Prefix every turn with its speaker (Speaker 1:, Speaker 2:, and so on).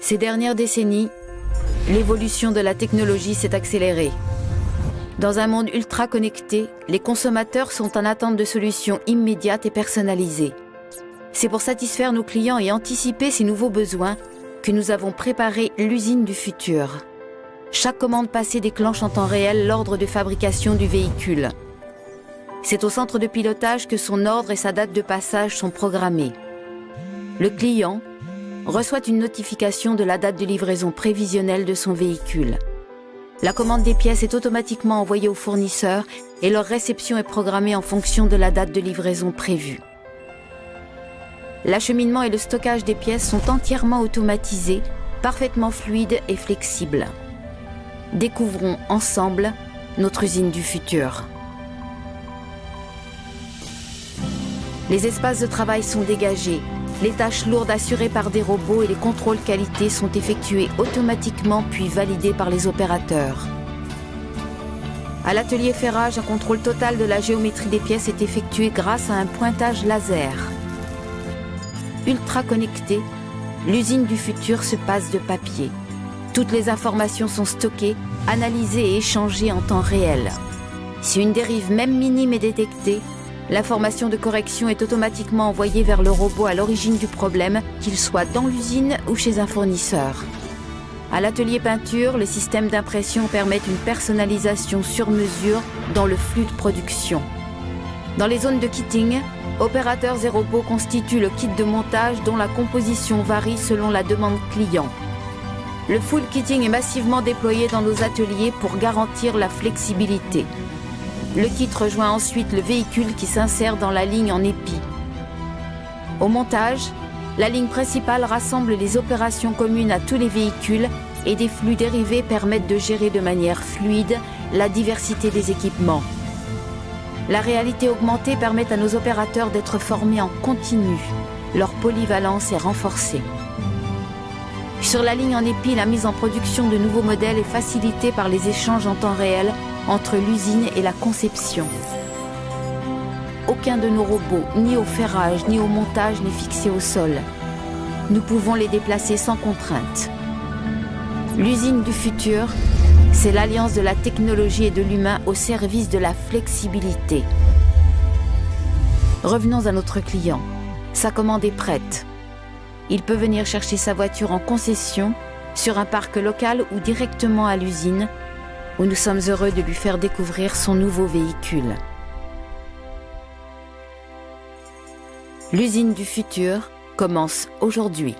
Speaker 1: Ces dernières décennies, l'évolution de la technologie s'est accélérée. Dans un monde ultra connecté, les consommateurs sont en attente de solutions immédiates et personnalisées. C'est pour satisfaire nos clients et anticiper ces nouveaux besoins que nous avons préparé l'usine du futur. Chaque commande passée déclenche en temps réel l'ordre de fabrication du véhicule. C'est au centre de pilotage que son ordre et sa date de passage sont programmés. Le client reçoit une notification de la date de livraison prévisionnelle de son véhicule. La commande des pièces est automatiquement envoyée au fournisseur et leur réception est programmée en fonction de la date de livraison prévue. L'acheminement et le stockage des pièces sont entièrement automatisés, parfaitement fluides et flexibles. Découvrons ensemble notre usine du futur. Les espaces de travail sont dégagés, les tâches lourdes assurées par des robots et les contrôles qualité sont effectués automatiquement puis validés par les opérateurs. À l'atelier ferrage, un contrôle total de la géométrie des pièces est effectué grâce à un pointage laser. Ultra connectée, l'usine du futur se passe de papier. Toutes les informations sont stockées, analysées et échangées en temps réel. Si une dérive même minime est détectée, l'information de correction est automatiquement envoyée vers le robot à l'origine du problème, qu'il soit dans l'usine ou chez un fournisseur. À l'atelier peinture, le système d'impression permet une personnalisation sur mesure dans le flux de production. Dans les zones de kitting, opérateurs et robots constituent le kit de montage dont la composition varie selon la demande client. Le full kitting est massivement déployé dans nos ateliers pour garantir la flexibilité. Le kit rejoint ensuite le véhicule qui s'insère dans la ligne en épi. Au montage, la ligne principale rassemble les opérations communes à tous les véhicules et des flux dérivés permettent de gérer de manière fluide la diversité des équipements. La réalité augmentée permet à nos opérateurs d'être formés en continu. Leur polyvalence est renforcée. Sur la ligne en épi, la mise en production de nouveaux modèles est facilitée par les échanges en temps réel entre l'usine et la conception. Aucun de nos robots, ni au ferrage, ni au montage, n'est fixé au sol. Nous pouvons les déplacer sans contrainte. L'usine du futur, c'est l'alliance de la technologie et de l'humain au service de la flexibilité. Revenons à notre client. Sa commande est prête. Il peut venir chercher sa voiture en concession, sur un parc local ou directement à l'usine, où nous sommes heureux de lui faire découvrir son nouveau véhicule. L'usine du futur commence aujourd'hui.